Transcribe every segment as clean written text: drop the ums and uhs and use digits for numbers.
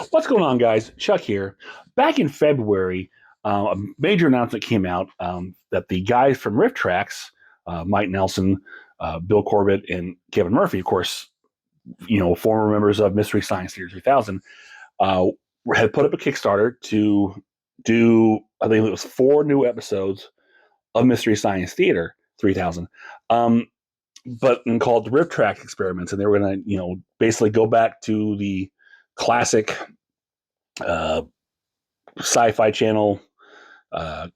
What's going on, guys? Chuck here. Back in February, a major announcement came out that the guys from Rift Tracks, Mike Nelson, Bill Corbett, and Kevin Murphy, of course, former members of Mystery Science Theater 3000, had put up a Kickstarter to do, I think it was 4 new episodes of Mystery Science Theater 3000, but called the Rift Track Experiments, and they were going to, basically go back to the classic uh, Sci-Fi Channel,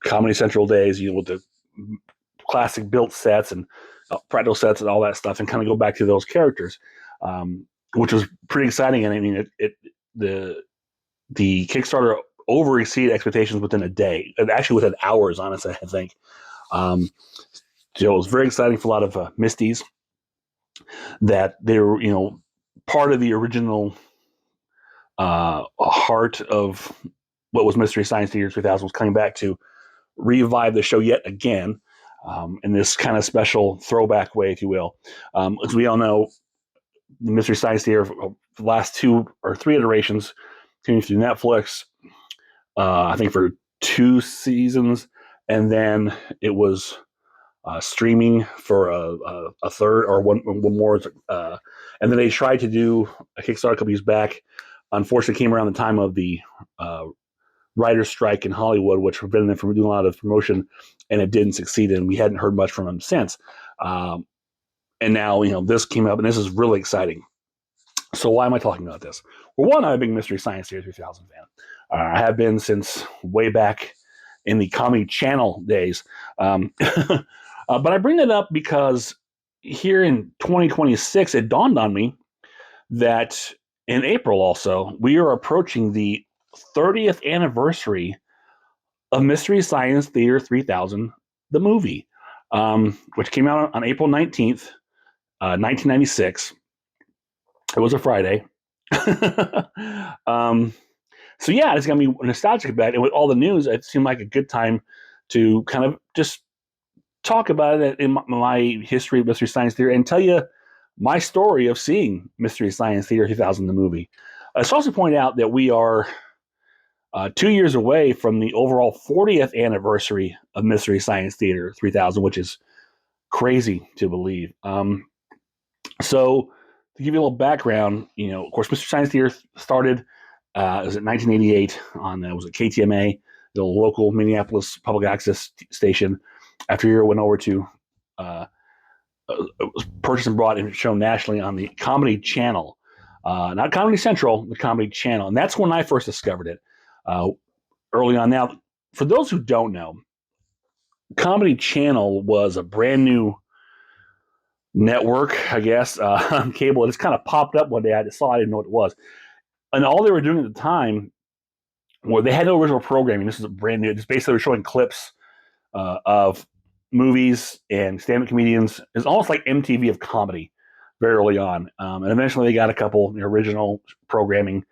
Comedy Central days, with the classic built sets and practical sets and all that stuff, and kind of go back to those characters, which was pretty exciting. And I mean, the Kickstarter over exceeded expectations within a day, and actually within hours, honestly, I think. Um, so it was very exciting for a lot of Misties that they were, part of the original heart of what was Mystery Science Theater 3000 was coming back to revive the show yet again, in this kind of special throwback way, if you will. As we all know, the Mystery Science Theater, for the last 2 or 3 iterations, came through Netflix, I think for 2 seasons, and then it was streaming for a third or one more. And then they tried to do a Kickstarter a couple years back. Unfortunately, came around the time of the writer's strike in Hollywood, which prevented them from doing a lot of promotion, and it didn't succeed, and we hadn't heard much from them since. And now, this came up, and this is really exciting. So why am I talking about this? Well, one, I'm a big Mystery Science Theater 3000 fan. I have been since way back in the Comedy Channel days. But I bring that up because here in 2026, it dawned on me that in April also, we are approaching the 30th anniversary of Mystery Science Theater 3000, the movie, which came out on April 19th, 1996. It was a Friday. So yeah, it's going to be nostalgic about it. And with all the news, it seemed like a good time to kind of just talk about it in my history of Mystery Science Theater and tell you my story of seeing Mystery Science Theater 2000, the movie. I should also point out that we are 2 years away from the overall 40th anniversary of Mystery Science Theater 3000, which is crazy to believe. So to give you a little background, of course, Mystery Science Theater started, it was in 1988 on, was it KTMA, the local Minneapolis public access station. After a year, it went over to, it was purchased and brought and shown nationally on the Comedy Channel. Not Comedy Central, the Comedy Channel. And that's when I first discovered it, early on. Now, for those who don't know, Comedy Channel was a brand new network, I guess, on cable. It just kind of popped up one day. I just saw it, I didn't know what it was. And all they were doing at the time, well, they had no original programming. This is brand new. Just basically, they were showing clips of movies and stand-up comedians. It's almost like MTV of comedy very early on. And eventually they got a couple original programming.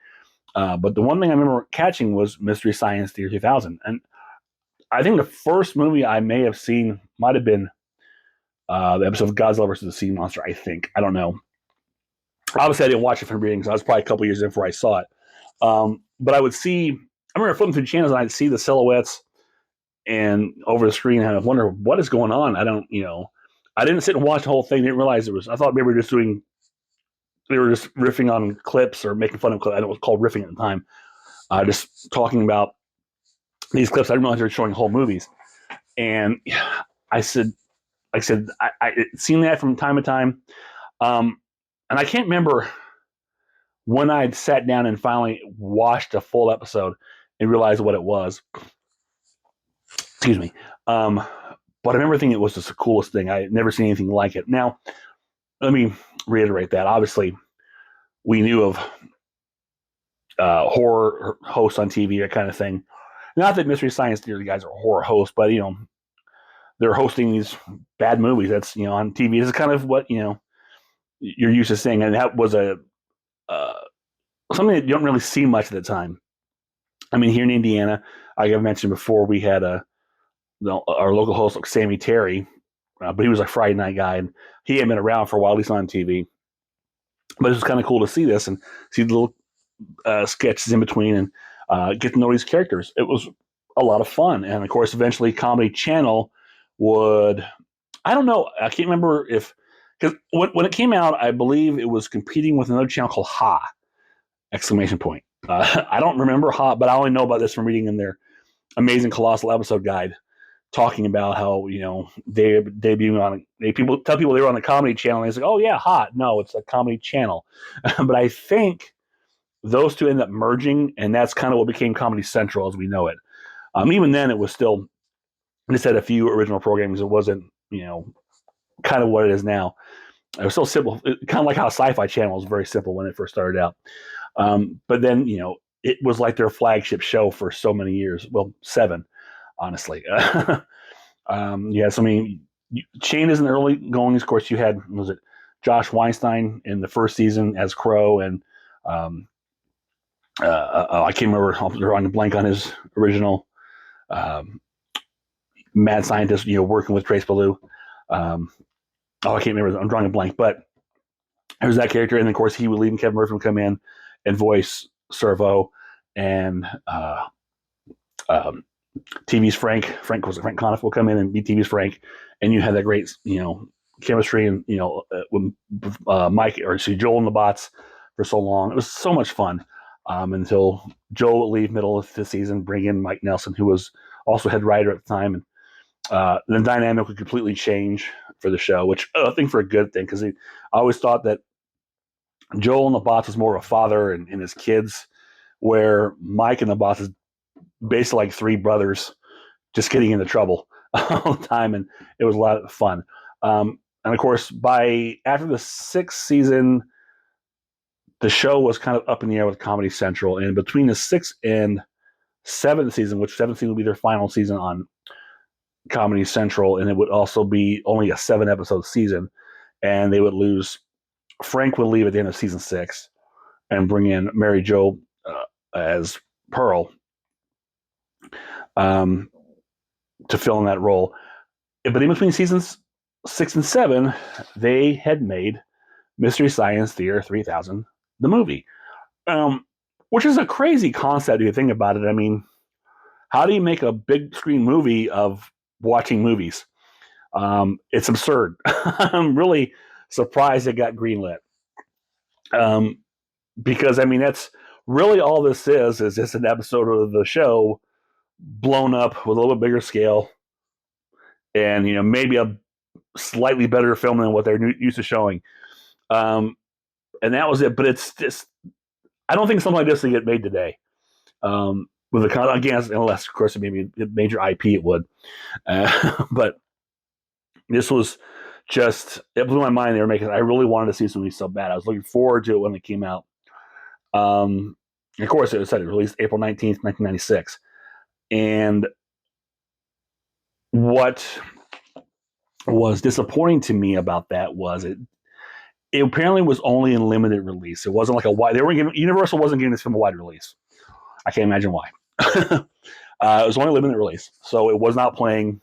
But the one thing I remember catching was Mystery Science Theater 3000. And I think the first movie I may have seen might have been the episode of Godzilla versus the Sea Monster, I think. I don't know. Obviously, I didn't watch it from the beginning, so I was probably a couple years in before I saw it. But I remember flipping through channels and I'd see the silhouettes and over the screen, and I wonder what is going on. I didn't sit and watch the whole thing. Didn't realize it was. I thought maybe they were just riffing on clips or making fun of clips. I know it was called riffing at the time. Just talking about these clips. I didn't realize they were showing whole movies. And I said, I seen that from time to time. And I can't remember when I'd sat down and finally watched a full episode and realized what it was. Excuse me. But I remember thinking it was just the coolest thing. I had never seen anything like it. Now, let me reiterate that. Obviously, we knew of horror hosts on TV, that kind of thing. Not that Mystery Science Theater guys are horror hosts, but, they're hosting these bad movies that's, on TV. This is kind of what, you're used to seeing. And that was something that you don't really see much at the time. I mean, here in Indiana, like I've mentioned before, we had our local host, like Sammy Terry, but he was a Friday night guy, and he had been around for a while, at least on TV. But it was kind of cool to see this and see the little sketches in between and get to know these characters. It was a lot of fun. And of course, eventually Comedy Channel would, I don't know, I can't remember if, because when it came out, I believe it was competing with another channel called Ha! Exclamation point. I don't remember Ha, but I only know about this from reading in their amazing colossal episode guide, talking about how they debuting on people tell people they were on the Comedy Channel, and it's like, oh yeah, hot. No, it's a Comedy Channel. But I think those two end up merging, and that's kind of what became Comedy Central as we know it. Even then, it was still, it had a few original programs. It wasn't kind of what it is now. It was so simple, kind of like how Sci-Fi Channel was very simple when it first started out. But then it was like their flagship show for so many years. Well, 7, honestly. Yeah, so I mean, Shane is in the early goings. Of course, you had, was it Josh Weinstein in the first season as Crow, and I can't remember. I'm drawing a blank on his original mad scientist. Working with Trace Ballou. I can't remember. I'm drawing a blank, but there's that character, and of course, he would leave, and Kevin Murphy would come in and voice Servo, and TV's Frank Conniff will come in and be TV's Frank, and you had that great chemistry, and with Mike, or Joel and the Bots for so long. It was so much fun until Joel would leave middle of the season, bring in Mike Nelson, who was also head writer at the time, and the dynamic would completely change for the show, which I think for a good thing, because I always thought that Joel and the Bots was more of a father and his kids, where Mike and the Bots is basically like 3 brothers just getting into trouble all the time, and it was a lot of fun. And of course, after the 6th season, the show was kind of up in the air with Comedy Central, and between the 6th and 7th season, which 7th season will be their final season on Comedy Central, and it would also be only a 7-episode season, and they would lose. Frank would leave at the end of season 6 and bring in Mary Jo as Pearl to fill in that role. But in between seasons 6 and 7, they had made Mystery Science Theater 3000, the movie, which is a crazy concept if you think about it. I mean, how do you make a big screen movie of watching movies? It's absurd. I'm really surprised it got greenlit. Because I mean, that's really all this is just an episode of the show blown up with a little bit bigger scale, and maybe a slightly better film than what they're used to showing. And that was it. But it's just, I don't think something like this would get made today. With the again, unless of course maybe a major IP it would. But this was just, it blew my mind. They were making. I really wanted to see this movie so bad. I was looking forward to it when it came out. Of course, it was said it released April 19th, 1996. And what was disappointing to me about that was it apparently was only in limited release. It wasn't like a wide. Universal wasn't giving this film a wide release. I can't imagine why. It was only limited release, so it was not playing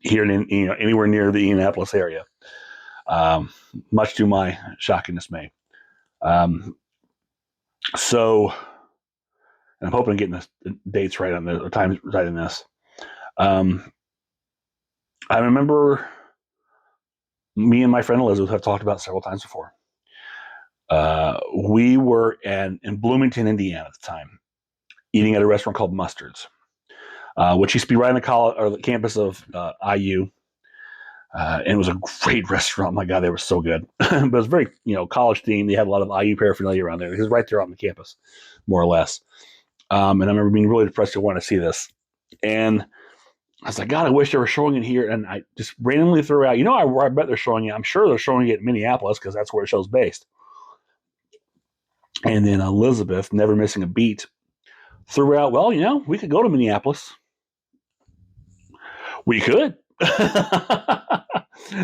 here in anywhere near the Indianapolis area. Much to my shock and dismay. So, and I'm hoping I'm getting the dates right on the times right in this. I remember me and my friend Elizabeth have talked about several times before. We were in Bloomington, Indiana at the time, eating at a restaurant called Mustard's, which used to be right on the campus of IU. And it was a great restaurant. My God, they were so good. But it was very, college themed. They had a lot of IU paraphernalia around there. It was right there on the campus, more or less. And I remember being really depressed to want to see this. And I was like, God, I wish they were showing it here. And I just randomly threw out, I bet they're showing it. I'm sure they're showing it in Minneapolis because that's where the show's based. And then Elizabeth, never missing a beat, threw out, well, we could go to Minneapolis. We could.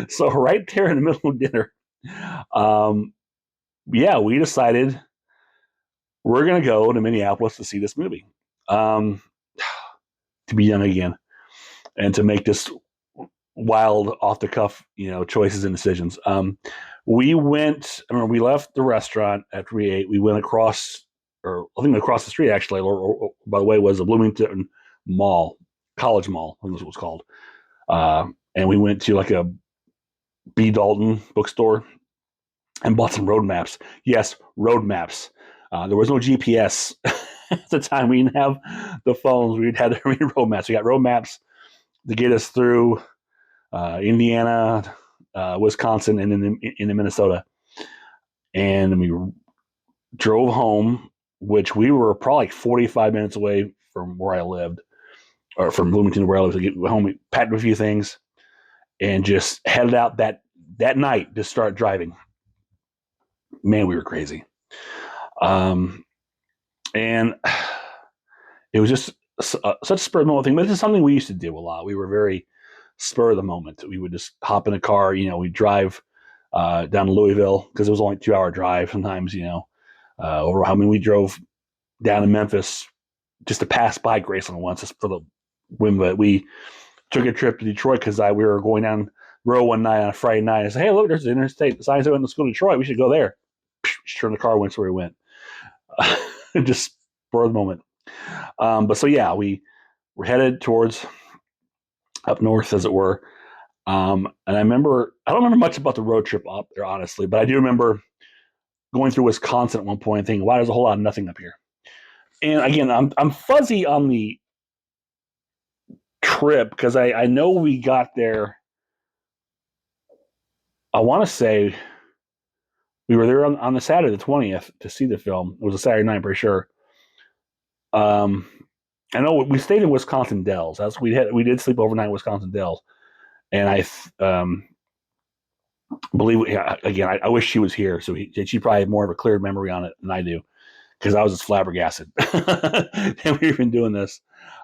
So right there in the middle of dinner, we decided we're going to go to Minneapolis to see this movie, to be young again, and to make this wild off the cuff, choices and decisions. We went. I remember we left the restaurant after we ate. We went across, or I think across the street actually. By the way, was the Bloomington Mall, College Mall. I think that's what it was called. And we went to like a B. Dalton bookstore and bought some road maps. Yes, road maps. There was no GPS at the time. We didn't have the phones. We had to read road maps. We got road maps to get us through Indiana, Wisconsin, and into Minnesota. And we drove home, which we were probably like 45 minutes away from where I lived, or from Bloomington where I lived. To get home, we packed a few things and just headed out that night to start driving. Man, we were crazy. And it was just such a spur of the moment thing, but this is something we used to do a lot. We were very spur of the moment. We would just hop in a car, we'd drive down to Louisville because it was only a 2-hour drive sometimes, over. I mean, we drove down to Memphis just to pass by Graceland once, just for the whim of it. We took a trip to Detroit because we were going down road one night on a Friday night. I said, hey, look, there's an interstate. The sign said, let's go to Detroit. We should go there. Just turned the car, went where we went. Just for the moment. But so, yeah, we were headed towards up north, as it were. And I don't remember much about the road trip up there, honestly, but I do remember going through Wisconsin at one point and thinking, wow, there's a whole lot of nothing up here. And again, I'm fuzzy on the trip because I know we got there. I want to say we were there on the Saturday, the 20th, to see the film. It was a Saturday night for sure. I know we stayed in Wisconsin Dells. We did sleep overnight in Wisconsin Dells, and I believe. Yeah, again, I wish she was here, so she probably had more of a clear memory on it than I do, because I was just flabbergasted. And we've been doing this.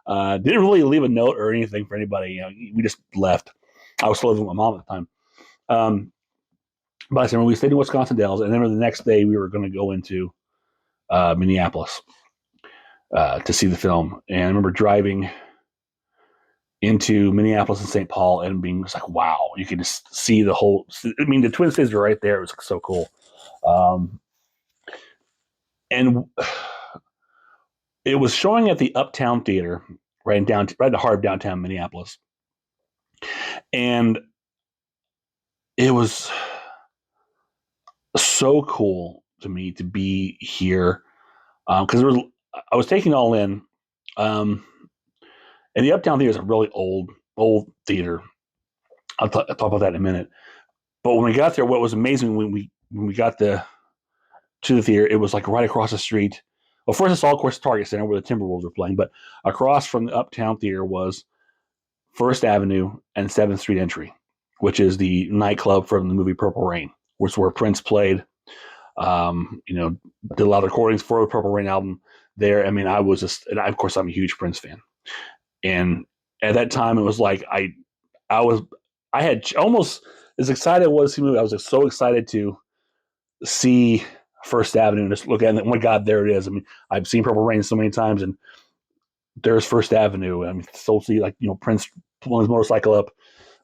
Didn't really leave a note or anything for anybody. We just left. I was still living with my mom at the time. But I said, when we stayed in Wisconsin Dells, and then the next day we were going to go into Minneapolis to see the film. And I remember driving into Minneapolis and St. Paul and being just like, wow, you can just see the whole. I mean, the Twin Cities are right there. It was so cool. And it was showing at the Uptown Theater, right in the heart of downtown Minneapolis. And it was so cool to me to be here, because I was taking it all in. And the Uptown Theater is a really old theater. I'll talk about that in a minute. But when we got there, what was amazing when we got to the theater, it was like right across the street. Well, first it's all, of course, Target Center where the Timberwolves were playing, but across from the Uptown Theater was First Avenue and 7th Street Entry, which is the nightclub from the movie Purple Rain, which is where Prince played. Did a lot of recordings for the Purple Rain album there. I mean, and of course, I'm a huge Prince fan. And at that time, it was like I had almost as excited as I was to see the movie. I was so excited to see First Avenue and just look at it. And, oh my God, there it is. I mean, I've seen Purple Rain so many times, and there's First Avenue. I mean, still see Prince pulling his motorcycle up,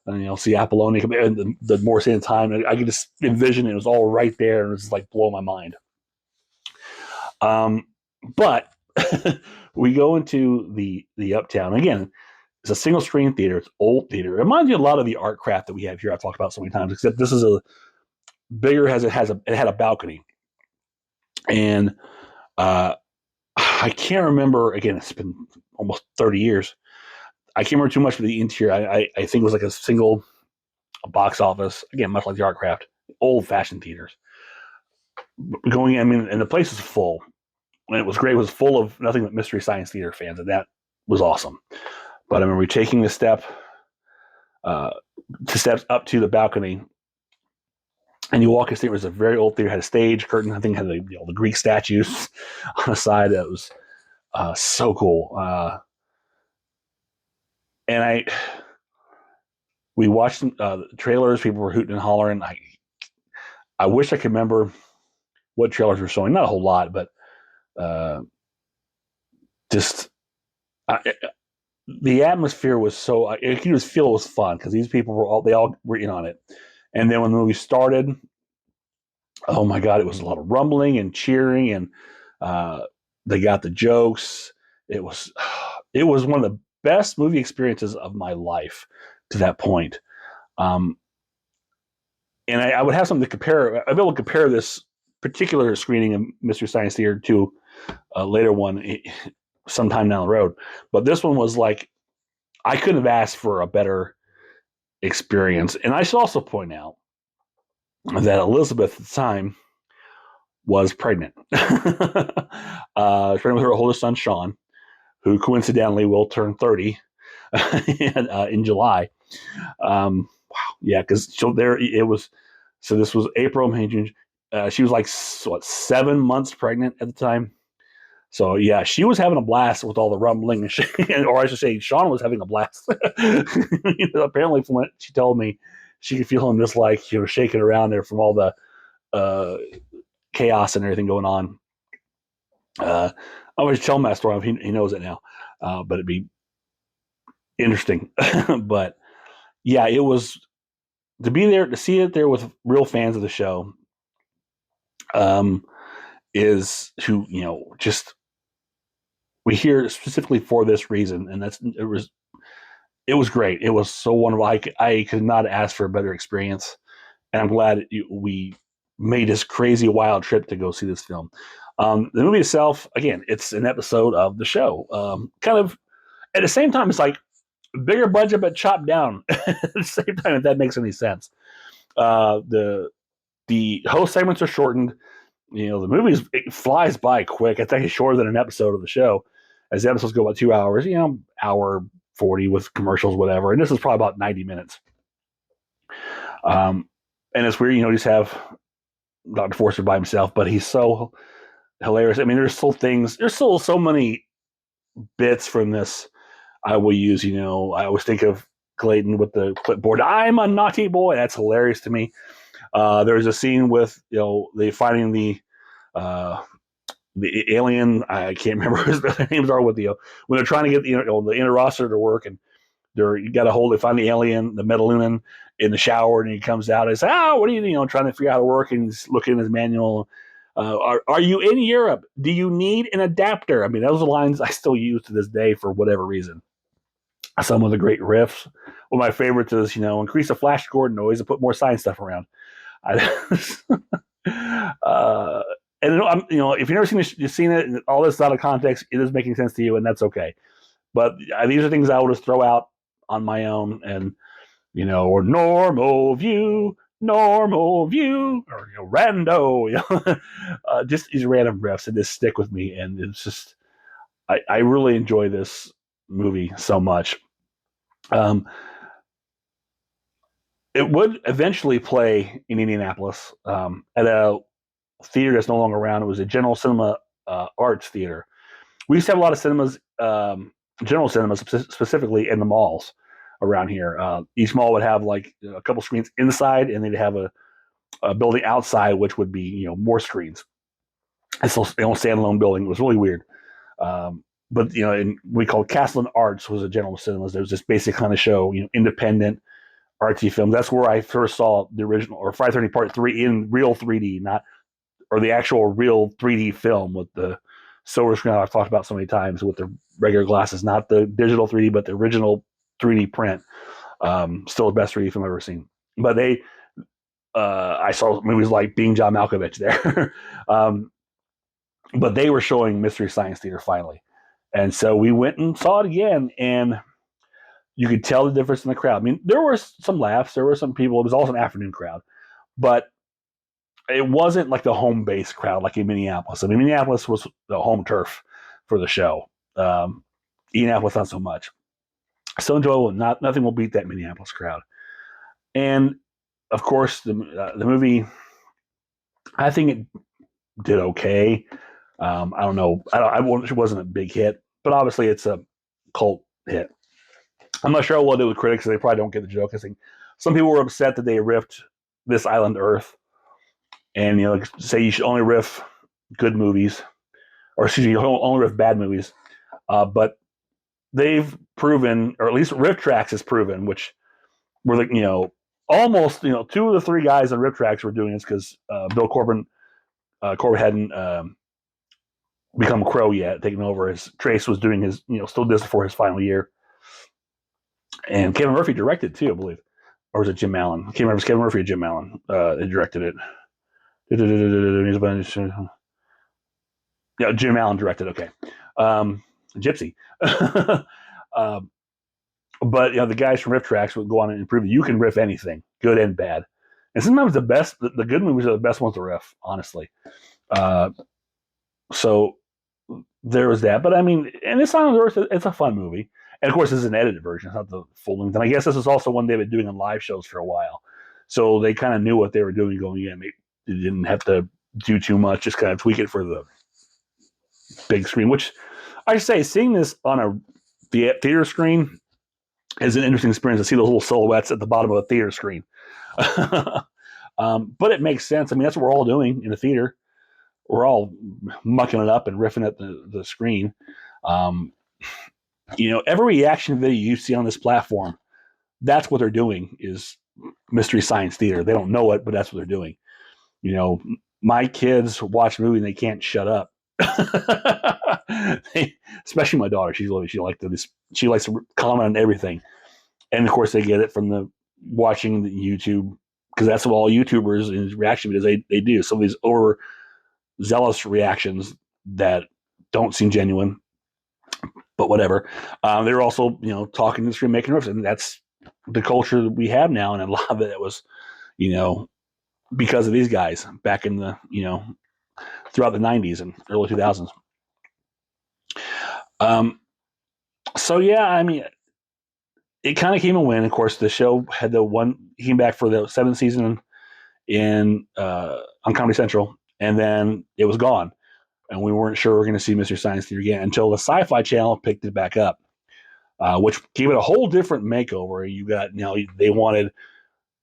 and see Apollonia and the Morris in time. I could just envision it. It was all right there, and it was just like blowing my mind. But we go into the Uptown again. It's a single screen theater. It's old theater. It reminds you a lot of the art craft that we have here. I've talked about so many times. Except this is a bigger. It had a balcony, and I can't remember. Again, it's been almost 30 years. I can't remember too much of the interior. I think it was like a single box office. Again, much like the art craft, old fashioned theaters. Going, I mean, and the place was full. And it was great. It was full of nothing but Mystery Science Theater fans, and that was awesome. But I remember taking the steps up to the balcony, and you walk in. It was a very old theater. Had a stage curtain. I think had the Greek statues on the side. That was so cool. And we watched the trailers. People were hooting and hollering. I wish I could remember what trailers were showing. Not a whole lot, but just the atmosphere was so you could just feel it was fun because these people they all were in on it. And then when the movie started, oh my god, it was a lot of rumbling and cheering, and uh, they got the jokes. It was it was one of the best movie experiences of my life to that point. Um, and I would have something to compare. I'd be able to compare this particular screening of Mystery Science Theater to a later one sometime down the road. But this one was like I couldn't have asked for a better experience. And I should also point out that Elizabeth at the time was pregnant. Pregnant with her oldest son, Sean, who coincidentally will turn 30 in July. Wow, yeah, because so there it was. So this was April, May, June. She was like what 7 months pregnant at the time. So yeah, she was having a blast with all the rumbling, or I should say, Sean was having a blast. Apparently, from what she told me, she could feel him just like shaking around there from all the chaos and everything going on. I always tell him that story. He knows it now, but it'd be interesting. But yeah, it was to be there to see it there with real fans of the show. Is who just we hear specifically for this reason, and it was great. It was so wonderful. I could not ask for a better experience, and I'm glad we made this crazy wild trip to go see this film. The movie itself, again, it's an episode of the show. Kind of at the same time, it's like bigger budget but chopped down. At the same time, if that makes any sense. The host segments are shortened. The movie it flies by quick. I think it's shorter than an episode of the show, as the episodes go about 2 hours. Hour 40 with commercials, whatever. And this is probably about 90 minutes. And it's weird, you just have Dr. Forster by himself, but he's so hilarious. I mean, there's still so many bits from this I will use. I always think of Clayton with the clipboard. I'm a naughty boy. That's hilarious to me. There's a scene with they finding the alien. I can't remember what their names are with when they're trying to get the interrogator to work, and you got to they find the alien, the Metalunan, in the shower, and he comes out and says, what are you trying to figure out how to work? And he's looking at his manual. Are you in Europe? Do you need an adapter? I mean, those are lines I still use to this day for whatever reason. Some of the great riffs. One of my favorites is, increase the flash cord noise and put more science stuff around. And if you've never you've seen it, and all this is out of context, it is making sense to you, and that's okay. But these are things I would just throw out on my own, and or normal view, or rando, just these random riffs that just stick with me, and it's just I really enjoy this movie so much. It would eventually play in Indianapolis at a theater that's no longer around. It was a General Cinema Arts Theater. We used to have a lot of cinemas, general cinemas specifically in the malls around here. Each mall would have like a couple screens inside, and they'd have a building outside, which would be more screens. It's a standalone building. It was really weird. But and we called Castle and Arts was a general cinemas. There was this basic kind of show, independent artsy film. That's where I first saw the original or Friday 13 Part 3 in real 3D, or the actual real 3D film with the silver screen I've talked about so many times with the regular glasses, not the digital 3D, but the original 3D print. Still the best 3D film I've ever seen. But I saw movies like Being John Malkovich there. But they were showing Mystery Science Theater finally. And so we went and saw it again, and you could tell the difference in the crowd. I mean, there were some laughs. There were some people. It was also an afternoon crowd. But it wasn't like the home base crowd like in Minneapolis. I mean, Minneapolis was the home turf for the show. Indianapolis, not so much. So enjoyable. Nothing will beat that Minneapolis crowd. And of course, the movie, I think it did okay. I don't know. It wasn't a big hit, but obviously it's a cult hit. I'm not sure what it with critics. They probably don't get the joke. I think some people were upset that they riffed This Island Earth, and say you should only riff good movies, or excuse me, only riff bad movies. But they've proven, or at least Rift Tracks has proven, which were like, almost, 2 of the 3 guys on Rift Tracks were doing this because Bill Corbin hadn't become Crow yet, taking over as Trace was doing his, still this for his final year. And Kevin Murphy directed too, I believe. Or was it Jim Allen? I can't remember if it was Kevin Murphy or Jim Allen that directed it. Yeah, Jim Allen directed. Okay, Gypsy. But the guys from Riff Tracks would go on and improve it. You can riff anything, good and bad. And sometimes the good movies are the best ones to riff, honestly. So there was that. But I mean, and it's on Earth, it's a fun movie. And of course, this is an edited version. It's not the full length. And I guess this is also one they've been doing on live shows for a while. So they kind of knew what they were doing going in. They didn't have to do too much, just kind of tweak it for the big screen, which I say, seeing this on a theater screen is an interesting experience to see those little silhouettes at the bottom of a theater screen. But it makes sense. I mean, that's what we're all doing in the theater. We're all mucking it up and riffing at the screen. Every reaction video you see on this platform, that's what they're doing is Mystery Science Theater. They don't know it, but that's what they're doing. My kids watch a movie and they can't shut up. Especially my daughter. She likes to comment on everything. And of course they get it from the watching the YouTube, because that's what all YouTubers and reaction videos they do. Some of these overzealous reactions that don't seem genuine, but whatever. They're also, talking to the screen, making riffs, and that's the culture that we have now. And a lot of it was, because of these guys back in the, throughout the 90s and early 2000s. So yeah, I mean, it kind of came a win. Of course, the show had came back for the 7th season on Comedy Central, and then it was gone. And we weren't sure we were going to see Mr. Science Theater again until the Sci-Fi Channel picked it back up, which gave it a whole different makeover. You got, they wanted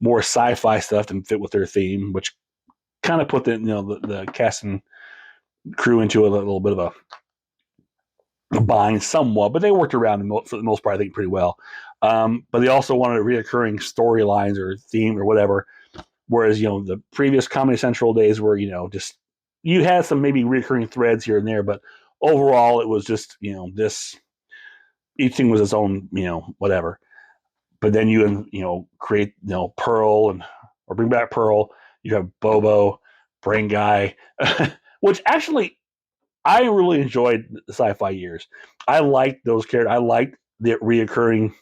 more sci-fi stuff to fit with their theme, which kind of put the cast and crew into a little bit of a bind somewhat, but they worked around for the most part, I think, pretty well. But they also wanted reoccurring storylines or theme or whatever. Whereas, the previous Comedy Central days were, just, you had some maybe recurring threads here and there, but overall it was just, each thing was its own, whatever. But then you create, Pearl or bring back Pearl. You have Bobo, Brain Guy, which actually I really enjoyed the Sci-Fi years. I liked those characters. I liked the reoccurring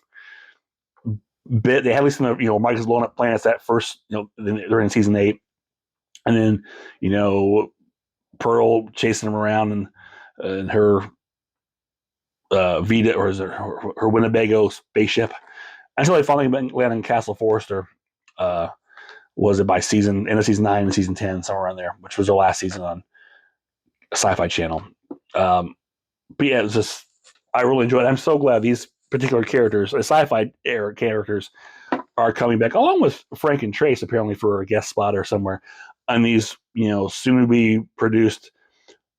bit. They had at least in the, Mike's blowing up planets that first, they're in season 8. And then, Pearl chasing them around and her Vita, or is it her Winnebago spaceship, until they finally landed in Castle Forrester. Was it by end of season 9 and season 10, somewhere around there, which was their last season on Sci-Fi Channel. But yeah, it was just, I really enjoyed it. I'm so glad these particular characters, sci-fi era characters, are coming back, along with Frank and Trace, apparently for a guest spot or somewhere on these, soon to be produced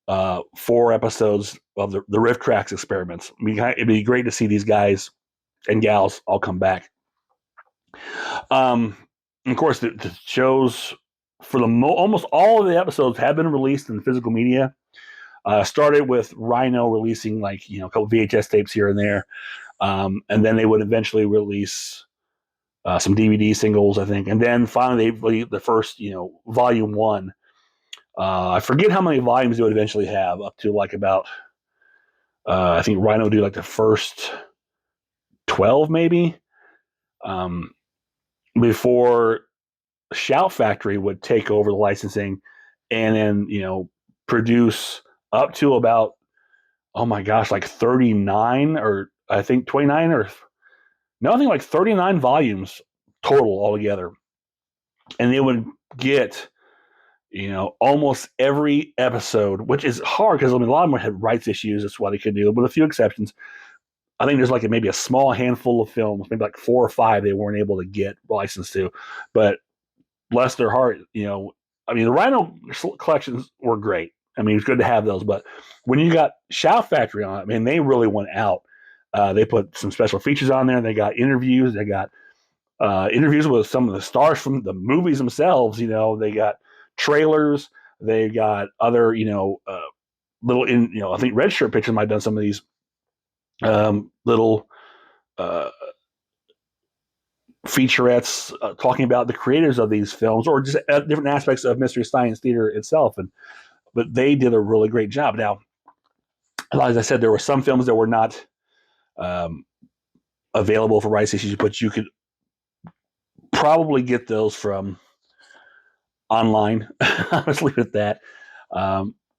4 episodes of the Rift Tracks experiments. I mean, it'd be great to see these guys and gals all come back. Of course, the shows for almost all of the episodes have been released in physical media. Started with Rhino releasing a couple VHS tapes here and there, and then they would eventually release some DVD singles, I think, and then finally the first volume 1. I forget how many volumes they would eventually have, up to about I think Rhino would do the first 12 maybe, before Shout Factory would take over the licensing and then produce up to about, oh my gosh, 39, or I think 29, or no, I think 39 volumes total altogether. And they would get almost every episode, which is hard because a lot of them had rights issues. That's why they couldn't do it, with a few exceptions. I think there's maybe a small handful of films, maybe 4 or 5 they weren't able to get licensed to. But bless their heart, I mean, the Rhino collections were great. I mean, it's good to have those. But when you got Shout Factory on it, I mean, they really went out. They put some special features on there. They got interviews. They got interviews with some of the stars from the movies themselves. They got trailers. They got other, little I think Red Shirt Pictures might have done some of these little uh, featurettes talking about the creators of these films or just different aspects of Mystery Science Theater itself. But they did a really great job. Now, as I said, there were some films that were not um, available for rights issues, but you could probably get those from online. I'll just leave it at that.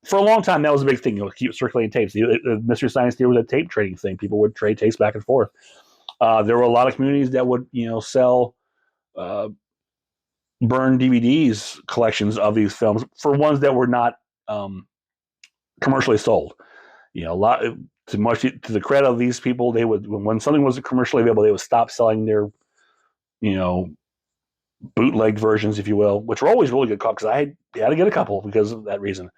For a long time, that was a big thing. Keep circulating tapes. The Mystery Science Theater was a tape trading thing. People would trade tapes back and forth. There were a lot of communities that would, sell burned DVDs collections of these films for ones that were not commercially sold. A lot to the credit of these people, they would, when something was commercially available, they would stop selling their, bootleg versions, if you will, which were always really good because I had to get a couple because of that reason.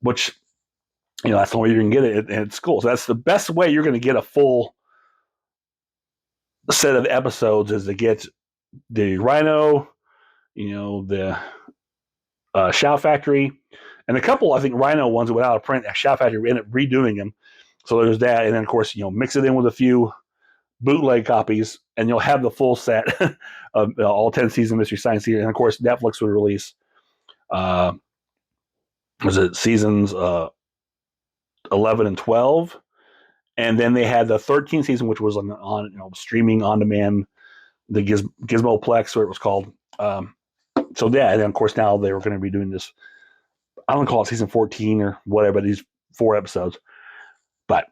Which, that's the way you're going to get it at school. So that's the best way you're going to get a full set of episodes is to get the Rhino, the Shout Factory, and a couple, I think, Rhino ones without a print. Shout Factory ended up redoing them. So there's that. And then, of course, mix it in with a few bootleg copies, and you'll have the full set of all 10 seasons of Mystery Science Theater. And, of course, Netflix would release, was it seasons 11 and 12? And then they had the 13th season, which was on streaming on demand, the Gizmoplex, or it was called. So yeah, and then of course now they were going to be doing this. I don't call it season 14 or whatever, these 4 episodes. But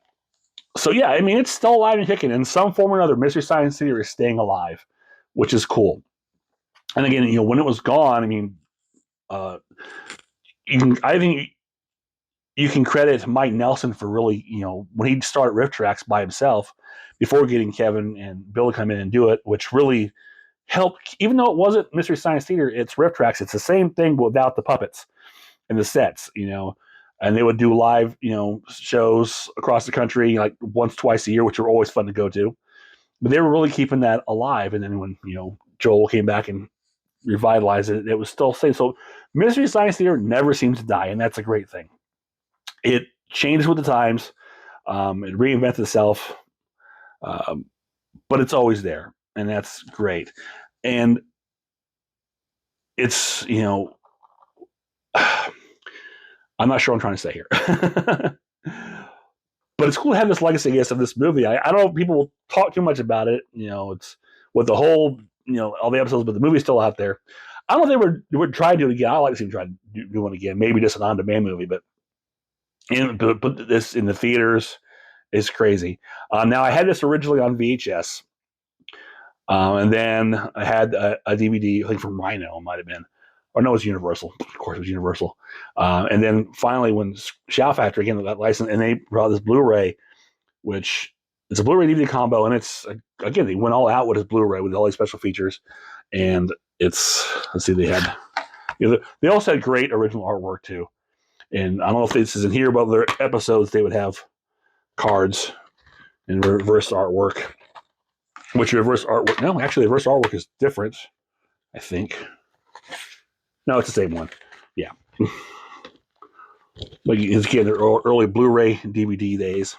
so yeah, I mean it's still alive and kicking in some form or another. Mystery Science Theater is staying alive, which is cool. And again, when it was gone, I mean, I think you can credit Mike Nelson for really, when he started Riff Tracks by himself before getting Kevin and Bill to come in and do it, which really helped, even though it wasn't Mystery Science Theater, it's Riff Tracks. It's the same thing but without the puppets and the sets, and they would do live, shows across the country, like once, twice a year, which were always fun to go to. But they were really keeping that alive. And then when, Joel came back and revitalized it, it was still safe. So Mystery Science Theater never seems to die, and that's a great thing. It changes with the times. It reinvents itself, but it's always there, and that's great. And it's, I'm not sure what I'm trying to say here. But it's cool to have this legacy, I guess, of this movie. I don't know if people talk too much about it. It's with the whole, all the episodes, but the movie's still out there. I don't know if they would try to do it again. I'd like to see them try to do one again. Maybe just an on-demand movie, but put this in the theaters is crazy. Now I had this originally on VHS, and then I had a DVD, I think from Rhino, it might have been, or no, it was Universal. Of course, it was Universal. And then finally, when Shout Factory again got licensed, and they brought this Blu-ray, which it's a Blu-ray DVD combo, and it's again they went all out with this Blu-ray with all these special features, and it's let's see, they had, they also had great original artwork too. And I don't know if this is in here, but their episodes, they would have cards and reverse artwork. Which reverse artwork? No, actually, the reverse artwork is different, I think. No, it's the same one. Yeah. Like, again, their early Blu-ray DVD days.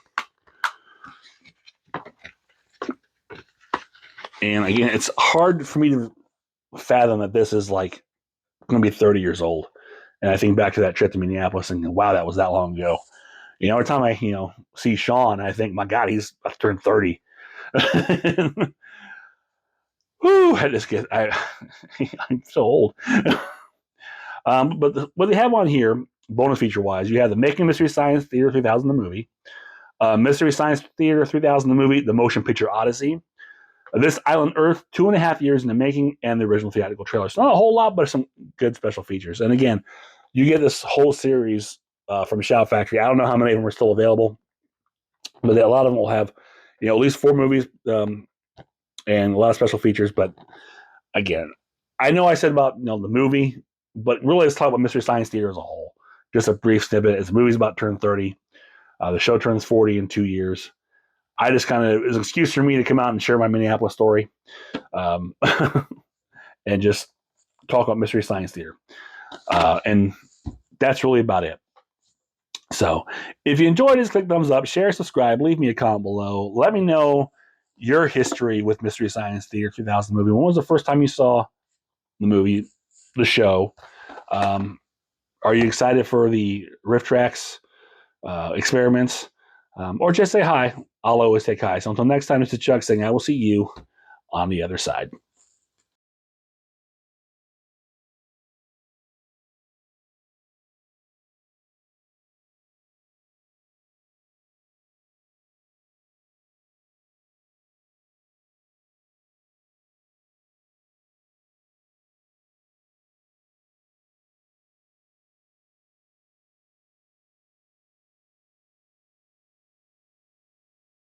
And again, it's hard for me to fathom that this is like going to be 30 years old. And I think back to that trip to Minneapolis and wow, that was that long ago. Every time I, see Sean, I think, my God, he's about to turn 30. Whew, I'm so old. But what they have on here, bonus feature-wise, you have the Making Mystery Science Theater 3000, the movie. Mystery Science Theater 3000, the movie, the Motion Picture Odyssey. This Island Earth, 2.5 years in the making, and the original theatrical trailer. So not a whole lot, but some good special features. And again, you get this whole series from Shout Factory. I don't know how many of them are still available, but a lot of them will have, at least 4 movies and a lot of special features. But again, I know I said about the movie, but really let's talk about Mystery Science Theater as a whole. Just a brief snippet. The movie's about to turn 30. The show turns 40 in 2 years. I just kind of, it was an excuse for me to come out and share my Minneapolis story, um, and just talk about Mystery Science Theater. And that's really about it. So if you enjoyed this, click thumbs up, share, subscribe, leave me a comment below. Let me know your history with Mystery Science Theater 2000 movie. When was the first time you saw the movie, the show? Are you excited for the riff tracks experiments? Or just say hi. I'll always take hi. So until next time, this is Chuck saying I will see you on the other side.